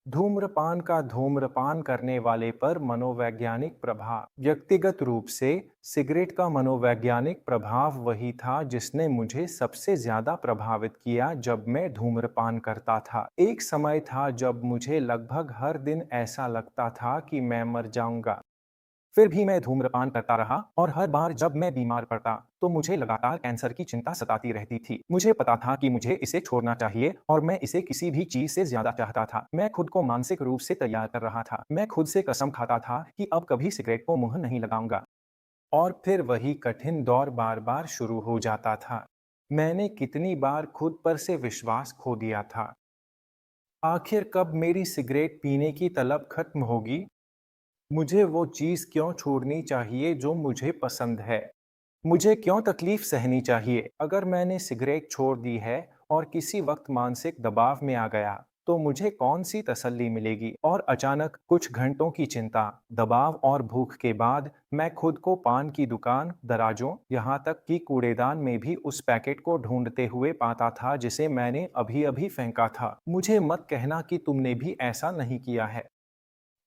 धूम्रपान का धूम्रपान करने वाले पर मनोवैज्ञानिक प्रभाव। व्यक्तिगत रूप से सिगरेट का मनोवैज्ञानिक प्रभाव वही था जिसने मुझे सबसे ज्यादा प्रभावित किया जब मैं धूम्रपान करता था। एक समय था जब मुझे लगभग हर दिन ऐसा लगता था कि मैं मर जाऊंगा। फिर भी मैं धूम्रपान करता रहा और हर बार जब मैं बीमार पड़ता तो मुझे लगातार कैंसर की चिंता सताती रहती थी। मुझे पता था कि मुझे इसे छोड़ना चाहिए और मैं इसे किसी भी चीज से ज्यादा चाहता था। मैं खुद को मानसिक रूप से तैयार कर रहा था। मैं खुद से कसम खाता था कि अब कभी सिगरेट को मुंह नहीं लगाऊंगा। और फिर वही कठिन दौर बार बार शुरू हो जाता था। मैंने कितनी बार खुद पर से विश्वास खो दिया था। आखिर कब मेरी सिगरेट पीने की तलब खत्म होगी? मुझे वो चीज़ क्यों छोड़नी चाहिए जो मुझे पसंद है? मुझे क्यों तकलीफ सहनी चाहिए? अगर मैंने सिगरेट छोड़ दी है और किसी वक्त मानसिक दबाव में आ गया, तो मुझे कौन सी तसल्ली मिलेगी? और अचानक कुछ घंटों की चिंता, दबाव और भूख के बाद मैं खुद को पान की दुकान, दराजों, यहाँ तक कि कूड़ेदान में भी उस पैकेट को ढूंढते हुए पाता था जिसे मैंने अभी-अभी फेंका था। मुझे मत कहना कि तुमने भी ऐसा नहीं किया है।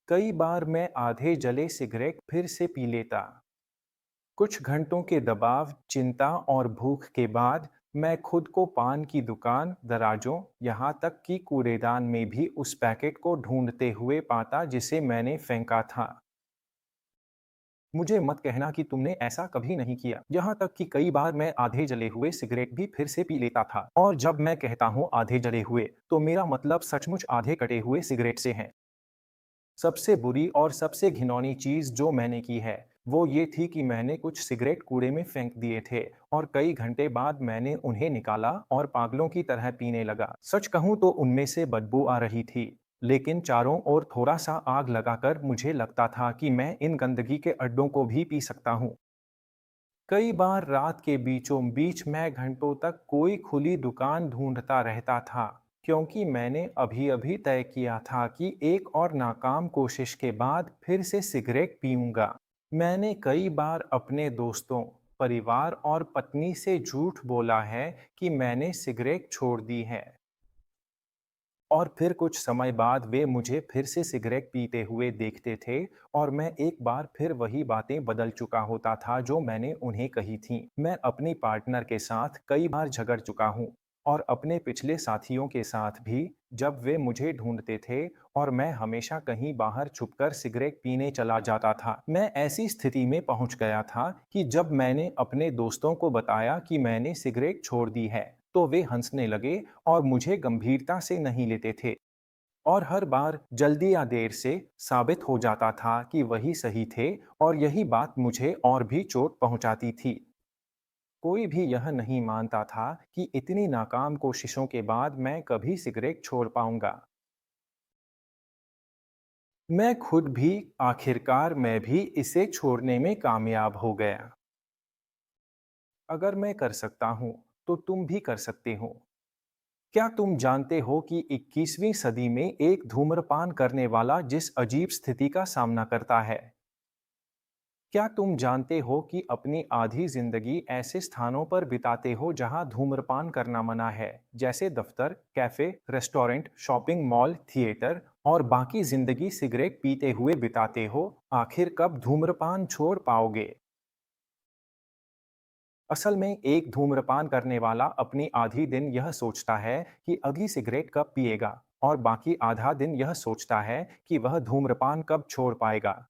कई बार मैं आधे जले सिगरेट फिर से पी लेता। कुछ घंटों के दबाव, चिंता और भूख के बाद मैं खुद को पान की दुकान, दराजों, यहाँ तक कि कूड़ेदान में भी उस पैकेट को ढूंढते हुए पाता जिसे मैंने फेंका था। मुझे मत कहना कि तुमने ऐसा कभी नहीं किया। यहाँ तक कि कई बार मैं आधे जले हुए सिगरेट भी फिर से पी लेता था। और जब मैं कहता हूँ आधे जले हुए, तो मेरा मतलब सचमुच आधे कटे हुए सिगरेट से है। सबसे बुरी और सबसे घिनौनी चीज़ जो मैंने की है, वो ये थी कि मैंने कुछ सिगरेट कूड़े में फेंक दिए थे और कई घंटे बाद मैंने उन्हें निकाला और पागलों की तरह पीने लगा। सच कहूँ तो उनमें से बदबू आ रही थी, लेकिन चारों ओर थोड़ा-सा आग लगाकर मुझे लगता था कि मैं इन गंदगी के अड्डों को भी पी सकता हूँ। कई बार रात के बीचों बीच मैं घंटों तक कोई खुली दुकान ढूंढता रहता था, क्योंकि मैंने अभी अभी तय किया था कि एक और नाकाम कोशिश के बाद फिर से सिगरेट पीऊंगा। मैंने कई बार अपने दोस्तों, परिवार और पत्नी से झूठ बोला है कि मैंने सिगरेट छोड़ दी है। और फिर कुछ समय बाद वे मुझे फिर से सिगरेट पीते हुए देखते थे और मैं एक बार फिर वही बातें बदल चुका होता था जो मैंने उन्हें कही थीं। मैं अपनी पार्टनर के साथ कई बार झगड़ चुका हूँ और अपने पिछले साथियों के साथ भी, जब वे मुझे ढूंढते थे और मैं हमेशा कहीं बाहर छुपकर सिगरेट पीने चला जाता था। मैं ऐसी स्थिति में पहुंच गया था कि जब मैंने अपने दोस्तों को बताया कि मैंने सिगरेट छोड़ दी है, तो वे हंसने लगे और मुझे गंभीरता से नहीं लेते थे। और हर बार जल्दी या देर से साबित हो जाता था कि वही सही थे और यही बात मुझे और भी चोट पहुंचाती थी। कोई भी यह नहीं मानता था कि इतनी नाकाम कोशिशों के बाद मैं कभी सिगरेट छोड़ पाऊंगा। मैं खुद भी, आखिरकार मैं भी इसे छोड़ने में कामयाब हो गया। अगर मैं कर सकता हूँ, तो तुम भी कर सकते हो। क्या तुम जानते हो कि 21वीं सदी में एक धूम्रपान करने वाला जिस अजीब स्थिति का सामना करता है? क्या तुम जानते हो कि अपनी आधी जिंदगी ऐसे स्थानों पर बिताते हो जहां धूम्रपान करना मना है, जैसे दफ्तर, cafe, restaurant, shopping mall, theatre, और बाकी जिंदगी सिगरेट पीते हुए बिताते हो? आखिर कब धूम्रपान छोड़ पाओगे? असल में एक धूम्रपान करने वाला अपनी आधी दिन यह सोचता है कि अगली सिगरेट कब पिएगा और बाकी आधा दिन यह सोचता है कि वह धूम्रपान कब छोड़ पाएगा।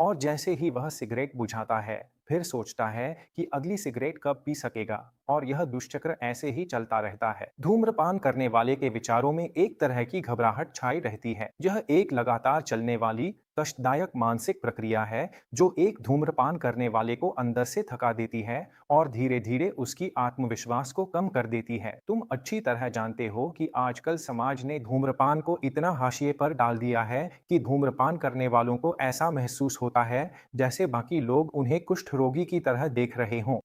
और जैसे ही वह सिगरेट बुझाता है, फिर सोचता है कि अगली सिगरेट कब पी सकेगा, और यह दुष्चक्र ऐसे ही चलता रहता है। धूम्रपान करने वाले के विचारों में एक तरह की घबराहट छाई रहती है। यह एक लगातार चलने वाली कष्टदायक मानसिक प्रक्रिया है जो एक धूम्रपान करने वाले को अंदर से थका देती है और धीरे धीरे उसकी आत्मविश्वास को कम कर देती है। तुम अच्छी तरह जानते हो कि आजकल समाज ने धूम्रपान को इतना हाशिए पर डाल दिया है कि धूम्रपान करने वालों को ऐसा महसूस होता है जैसे बाकी लोग उन्हें कुष्ठ रोगी की तरह देख रहे हों।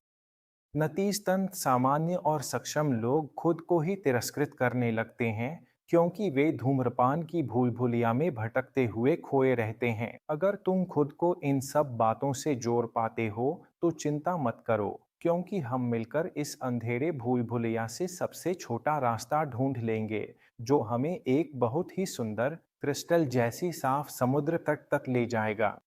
नतीजतन सामान्य और सक्षम लोग खुद को ही तिरस्कृत करने लगते हैं, क्योंकि वे धूम्रपान की भूल भुलैया में भटकते हुए खोए रहते हैं। अगर तुम खुद को इन सब बातों से जोड़ पाते हो, तो चिंता मत करो, क्योंकि हम मिलकर इस अंधेरे भूल भुलैया से सबसे छोटा रास्ता ढूंढ लेंगे जो हमें एक बहुत ही सुंदर क्रिस्टल जैसी साफ समुद्र तट तक ले जाएगा।